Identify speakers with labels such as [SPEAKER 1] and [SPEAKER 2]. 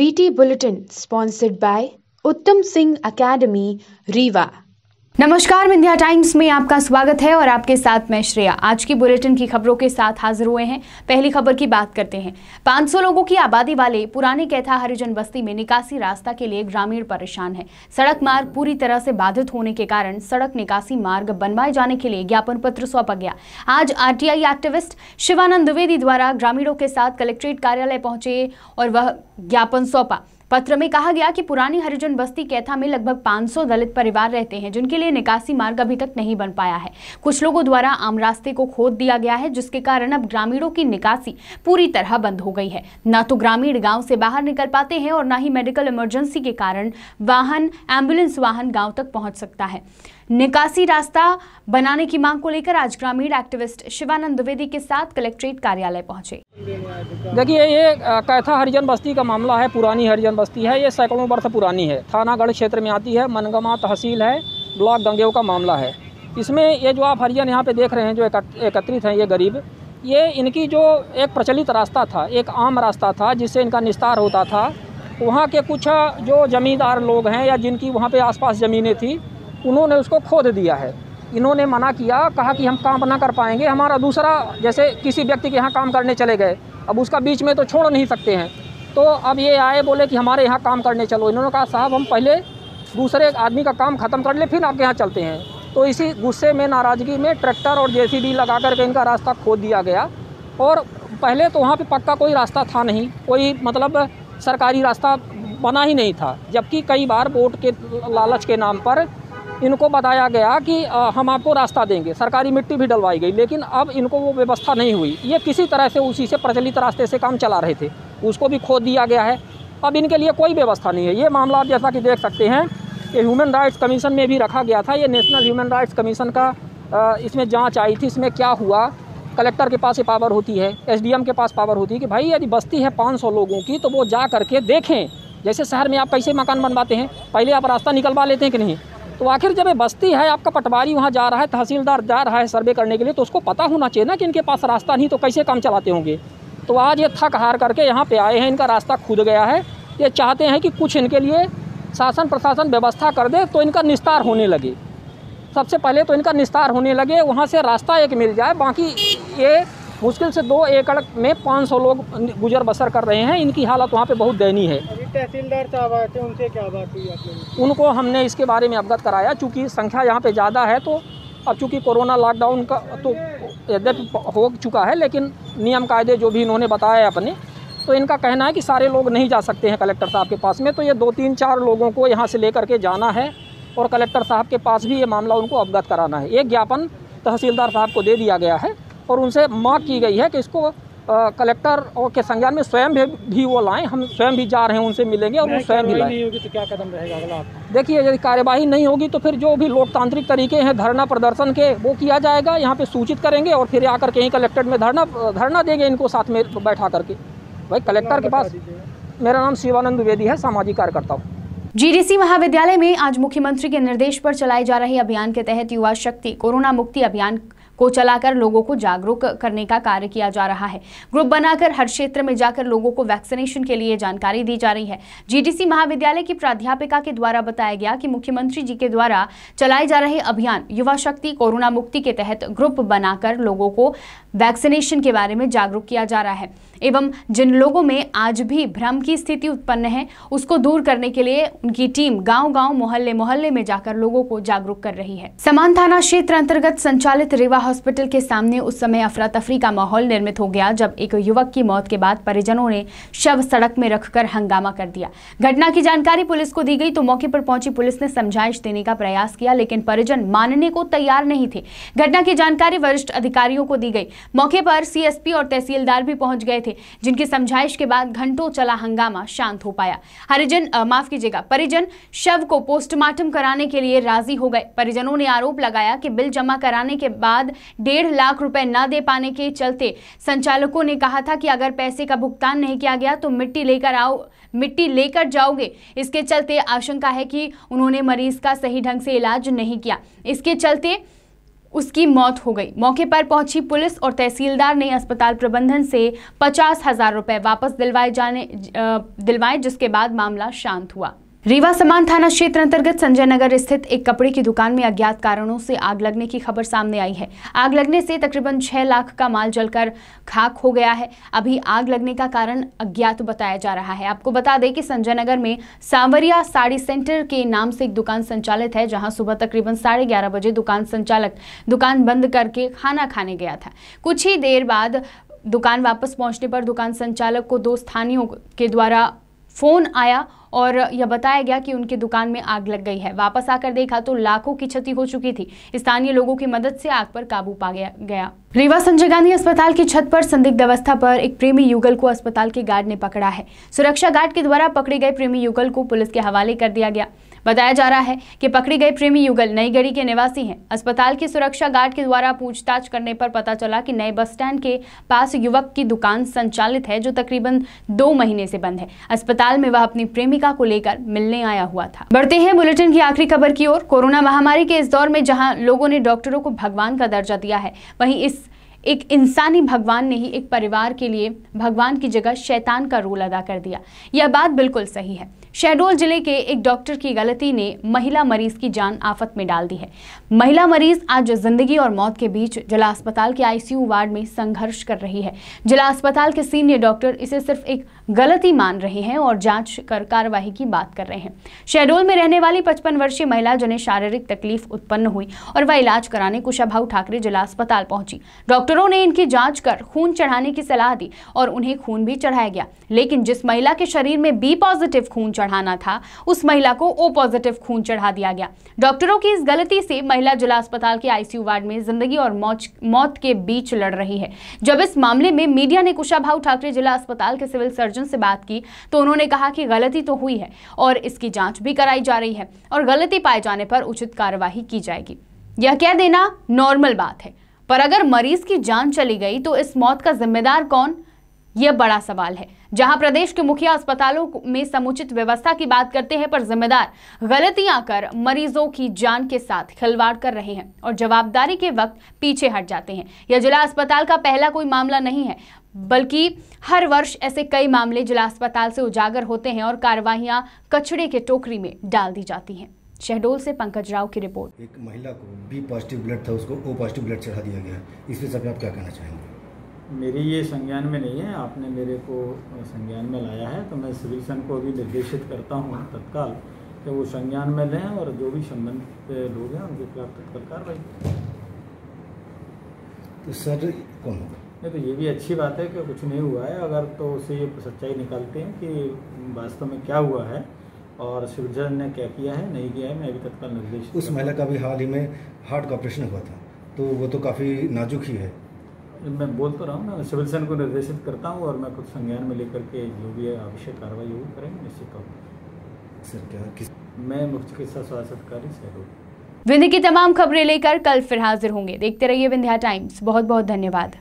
[SPEAKER 1] VT Bulletin sponsored by Uttam Singh Academy, Rewa। नमस्कार, Vindhya times में आपका स्वागत है और आपके साथ मैं श्रेया। आज की बुलेटिन की खबरों के साथ हाजिर हुए हैं। पहली खबर की बात करते हैं। 500 लोगों की आबादी वाले पुरानी कैथा हरिजन बस्ती में निकासी रास्ता के लिए ग्रामीण परेशान है। सड़क मार्ग पूरी तरह से बाधित होने के कारण सड़क निकासी मार्ग बनवाए जाने के लिए ज्ञापन पत्र सौंपा गया। आज RTI एक्टिविस्ट शिवानंद द्विवेदी द्वारा ग्रामीणों के साथ कलेक्ट्रेट कार्यालय पहुंचे और वह ज्ञापन सौंपा। पत्र में कहा गया कि पुरानी हरिजन बस्ती कैथा में लगभग 500 दलित परिवार रहते हैं, जिनके लिए निकासी मार्ग अभी तक नहीं बन पाया है। कुछ लोगों द्वारा आम रास्ते को खोद दिया गया है, जिसके कारण अब ग्रामीणों की निकासी पूरी तरह बंद हो गई है। न तो ग्रामीण गांव से बाहर निकल पाते हैं और न ही मेडिकल इमरजेंसी के कारण एम्बुलेंस वाहन गांव तक पहुंच सकता है। निकासी रास्ता बनाने की मांग को लेकर आज ग्रामीण एक्टिविस्ट शिवानंद द्विवेदी के साथ कलेक्ट्रेट कार्यालय पहुंचे।
[SPEAKER 2] देखिए, ये कैथा हरिजन बस्ती का मामला है। पुरानी हरिजन बस्ती है, ये सैकड़ों वर्ष पुरानी है। थानागढ़ क्षेत्र में आती है, मनगमा तहसील है, ब्लॉक गंगेव का मामला है। इसमें ये जो आप हरिजन यहाँ पे देख रहे हैं, जो एकत्रित हैं, ये गरीब, ये इनकी जो एक प्रचलित रास्ता था, एक आम रास्ता था जिससे इनका निस्तार होता था। वहाँ के कुछ जो ज़मींदार लोग हैं या जिनकी वहाँ पे आसपास ज़मीनें थी, उन्होंने उसको खोद दिया है। इन्होंने मना किया, कहा कि हम काम ना कर पाएंगे। हमारा दूसरा, जैसे किसी व्यक्ति के यहाँ काम करने चले गए, अब उसका बीच में तो छोड़ नहीं सकते हैं, तो अब ये आए, बोले कि हमारे यहाँ काम करने चलो। इन्होंने कहा, साहब हम पहले दूसरे आदमी का काम ख़त्म कर ले, फिर आपके यहाँ चलते हैं। तो इसी गुस्से में, नाराज़गी में ट्रैक्टर और JCB लगा करके इनका रास्ता खोद दिया गया। और पहले तो वहाँ पे पक्का कोई रास्ता था नहीं, कोई मतलब सरकारी रास्ता बना ही नहीं था। जबकि कई बार वोट के लालच के नाम पर इनको बताया गया कि हम आपको रास्ता देंगे, सरकारी मिट्टी भी डलवाई गई, लेकिन अब इनको वो व्यवस्था नहीं हुई। ये किसी तरह से उसी से प्रचलित रास्ते से काम चला रहे थे, उसको भी खोद दिया गया है। अब इनके लिए कोई व्यवस्था नहीं है। ये मामला आप जैसा कि देख सकते हैं, ये ह्यूमन राइट्स कमीशन में भी रखा गया था। ये नेशनल ह्यूमन राइट्स कमीशन का इसमें जाँच आई थी। इसमें क्या हुआ, कलेक्टर के पास ये पावर होती है, SDM के पास पावर होती है कि भाई यदि बस्ती है 500 लोगों की, तो वो जा करके देखें। जैसे शहर में आप कैसे मकान बनवाते हैं, पहले आप रास्ता निकलवा लेते हैं कि नहीं। तो आखिर जब ये बस्ती है, आपका पटवारी वहाँ जा रहा है, तहसीलदार जा रहा है सर्वे करने के लिए, तो उसको पता होना चाहिए ना कि इनके पास रास्ता नहीं, तो कैसे काम चलाते होंगे। तो आज ये थक हार करके यहाँ पे आए हैं, इनका रास्ता खुद गया है। ये चाहते हैं कि कुछ इनके लिए शासन प्रशासन व्यवस्था कर दे, तो इनका निस्तार होने लगे। सबसे पहले तो इनका निस्तार होने लगे, वहाँ से रास्ता एक मिल जाए। बाकी ये मुश्किल से 2 एकड़ में 500 लोग गुजर बसर कर रहे हैं। इनकी हालत वहाँ पे बहुत दयनीय है।
[SPEAKER 3] तहसीलदार साहब आए थे, उनसे क्या बात हुई आप लोगों?
[SPEAKER 2] उनको हमने इसके बारे में अवगत कराया। चूँकि संख्या यहाँ पे ज़्यादा है, तो अब चूँकि कोरोना लॉकडाउन का तो यद्यपि हो चुका है, लेकिन नियम कायदे जो भी इन्होंने बताए अपने, तो इनका कहना है कि सारे लोग नहीं जा सकते हैं कलेक्टर साहब के पास में। तो ये 2-3-4 लोगों को यहाँ से लेकर के जाना है और कलेक्टर साहब के पास भी ये मामला उनको अवगत कराना है। एक ज्ञापन तहसीलदार साहब को दे दिया गया है और उनसे मांग की गई है कि इसको कलेक्टर और के संज्ञान में स्वयं भी वो लाएं। हम स्वयं भी जा रहे हैं, उनसे मिलेंगे और वो स्वयं भी लाएं।
[SPEAKER 3] नहीं होगी तो क्या कदम रहेगा अगला?
[SPEAKER 2] देखिए, यदि कार्यवाही नहीं होगी तो फिर जो भी लोकतांत्रिक तरीके हैं धरना प्रदर्शन के, वो किया जाएगा। यहाँ पे सूचित करेंगे और फिर आकर के यहीं कलेक्ट्रेट में धरना देंगे, इनको साथ में बैठा करके। भाई कलेक्टर के पास। मेरा नाम शिवानंद द्विवेदी है, सामाजिक कार्यकर्ता हूँ।
[SPEAKER 1] GDC महाविद्यालय में आज मुख्यमंत्री के निर्देश पर चलाए जा रहे अभियान के तहत युवा शक्ति कोरोना मुक्ति अभियान को चलाकर लोगों को जागरूक करने का कार्य किया जा रहा है। ग्रुप बनाकर हर क्षेत्र में जाकर लोगों को वैक्सीनेशन के लिए जानकारी दी जा रही है। GDC महाविद्यालय की प्राध्यापिका के द्वारा बताया गया कि मुख्यमंत्री जी के द्वारा चलाए जा रहे अभियान युवा शक्ति कोरोना मुक्ति के तहत ग्रुप बनाकर लोगों को वैक्सीनेशन के बारे में जागरूक किया जा रहा है एवं जिन लोगों में आज भी भ्रम की स्थिति उत्पन्न है, उसको दूर करने के लिए उनकी टीम गांव-गांव, मोहल्ले-मोहल्ले में जाकर लोगों को जागरूक कर रही है। समान थाना क्षेत्र अंतर्गत संचालित रेवा हॉस्पिटल के सामने उस समय अफरा तफरी का माहौल निर्मित हो गया जब एक युवक की मौत के बाद परिजनों ने शव सड़क में रखकर हंगामा कर दिया। घटना की जानकारी पुलिस को दी गई तो मौके पर पहुंची पुलिस ने समझाइश देने का प्रयास किया, लेकिन परिजन मानने को तैयार नहीं थे। घटना की जानकारी वरिष्ठ अधिकारियों को दी गई। मौके पर CSP और तहसीलदार भी पहुंच गए थे, जिनकी समझाइश के बाद घंटों चला हंगामा शांत हो पाया। परिजन शव को पोस्टमार्टम कराने के लिए राजी हो गए। परिजनों ने आरोप लगाया कि बिल जमा कराने के बाद 1.5 लाख रुपए न दे पाने के चलते संचालकों ने कहा था कि अगर पैसे का भुगतान नहीं किया गया तो मिट्टी लेकर जाओगे। इसके चलते आशंका है कि उन्होंने मरीज का सही ढंग से इलाज नहीं किया। इसके चलते उसकी मौत हो गई। मौके पर पहुंची पुलिस और तहसीलदार ने अस्पताल प्रबंधन से 50,000 रुपए वापस दिलवाए, जिसके बाद मामला शांत हुआ। रीवा समान थाना क्षेत्र अंतर्गत संजय नगर स्थित एक कपड़े की दुकान में अज्ञात कारणों से आग लगने की खबर सामने आई है। आग लगने से तकरीबन 6 लाख का माल जलकर खाक हो गया है। अभी आग लगने का कारण अज्ञात बताया जा रहा है। आपको बता दें कि संजय नगर में सांवरिया साड़ी सेंटर के नाम से एक दुकान संचालित है, जहां सुबह तकरीबन 11:30 बजे दुकान संचालक दुकान बंद करके खाना खाने गया था। कुछ ही देर बाद दुकान वापस पहुंचने पर दुकान संचालक को 2 स्थानीयों के द्वारा फोन आया और यह बताया गया कि उनकी दुकान में आग लग गई है। वापस आकर देखा तो लाखों की क्षति हो चुकी थी। स्थानीय लोगों की मदद से आग पर काबू पा गया। रीवा संजय गांधी अस्पताल की छत पर संदिग्ध अवस्था पर एक प्रेमी युगल को अस्पताल के गार्ड ने पकड़ा है। सुरक्षा गार्ड के द्वारा पकड़े गए प्रेमी युगल को पुलिस के हवाले कर दिया गया। बताया जा रहा है कि पकड़े गए प्रेमी युगल नई गढ़ी के निवासी हैं। अस्पताल के सुरक्षा गार्ड के द्वारा पूछताछ करने पर पता चला कि नए बस स्टैंड के पास युवक की दुकान संचालित है, जो तकरीबन 2 महीने से बंद है। अस्पताल में वह अपनी प्रेमिका को लेकर मिलने आया हुआ था। बढ़ते हैं बुलेटिन की आखिरी खबर की ओर। कोरोना महामारी के इस दौर में जहां लोगों ने डॉक्टरों को भगवान का दर्जा दिया है, वहीं एक इंसानी भगवान ने ही एक परिवार के लिए भगवान की जगह शैतान का रोल अदा कर दिया। यह बात बिल्कुल सही है। शहडोल जिले के एक डॉक्टर की गलती ने महिला मरीज की जान आफत में डाल दी है। महिला मरीज आज जिंदगी और मौत के बीच जिला अस्पताल के आईसीयू वार्ड में संघर्ष कर रही है। जिला अस्पताल के सीनियर डॉक्टर इसे सिर्फ एक गलती मान रहे हैं और जांच कर कार्रवाई की बात कर रहे हैं। शहडोल में रहने वाली 55 वर्षीय महिला जिन्हें शारीरिक तकलीफ उत्पन्न हुई और वह इलाज कराने कुशाभाऊ ठाकरे जिला अस्पताल पहुंची। डॉक्टरों ने इनकी जांच कर खून चढ़ाने की सलाह दी और उन्हें खून भी चढ़ाया गया, लेकिन जिस महिला के शरीर में बी पॉजिटिव खून चढ़ाना था, उस महिला को ओ पॉजिटिव खून चढ़ा दिया गया। डॉक्टरों की इस गलती से महिला जिला अस्पताल के आईसीयू वार्ड में जिंदगी और मौत के बीच लड़ रही है। जब इस मामले में मीडिया ने कुशाभाऊ ठाकरे जिला अस्पताल के सिविल सर्जन से बात की तो उन्होंने कहा कि गलती तो हुई है और इसकी जांच भी कराई जा रही है और गलती पाए जाने पर उचित कार्यवाही की जाएगी। यह कह देना नॉर्मल बात है, पर अगर मरीज की जान चली गई तो इस मौत का जिम्मेदार कौन, यह बड़ा सवाल है। जहां प्रदेश के मुखिया अस्पतालों में समुचित व्यवस्था की बात करते हैं, पर जिम्मेदार गलतियां कर मरीजों की जान के साथ खिलवाड़ कर रहे हैं और जवाबदारी के वक्त पीछे हट जाते हैं। यह जिला अस्पताल का पहला कोई मामला नहीं है, बल्कि हर वर्ष ऐसे कई मामले जिला अस्पताल से उजागर होते हैं और कार्रवाइयां कचड़े के टोकरी में डाल दी जाती हैं। शहडोल से पंकज राव की रिपोर्ट।
[SPEAKER 4] एक महिला को बी पॉजिटिव ब्लड था, उसको ओ पॉजिटिव ब्लड चढ़ा दिया गया। इस विषय में आप क्या कहना चाहेंगे?
[SPEAKER 5] मेरी ये संज्ञान में नहीं है, आपने मेरे को संज्ञान में लाया है तो मैं सिविल सन को भी निर्देशित करता हूँ तत्काल कि वो संज्ञान में लें और जो भी संबंधित लोग हैं उनके खिलाफ तत्काल कार्रवाई।
[SPEAKER 4] तो सर कौन होगा?
[SPEAKER 5] नहीं, तो ये भी अच्छी बात है कि कुछ नहीं हुआ है। अगर तो उससे ये सच्चाई निकालते हैं कि वास्तव में क्या हुआ है और सिविल सर्जन ने क्या किया है, नहीं किया है, मैं अभी तत्काल निर्देशित।
[SPEAKER 4] उस महिला का भी हाल ही में हार्ट का ऑपरेशन हुआ था, तो वो तो काफ़ी नाजुक ही है।
[SPEAKER 5] मैं बोल तो रहा हूँ, मैं सिविल सर्जन को निर्देशित करता हूँ और मैं खुद संज्ञान में लेकर के जो भी है आवश्यक कार्रवाई वो करेंगे निश्चित तौर पर।
[SPEAKER 4] सर क्या
[SPEAKER 5] मैं मुख्य चिकित्सा स्वास्थ्य अधिकारी शहडोल।
[SPEAKER 1] विंध्य की तमाम खबरें लेकर कल फिर हाजिर होंगे। देखते रहिए विंध्या टाइम्स। बहुत बहुत धन्यवाद।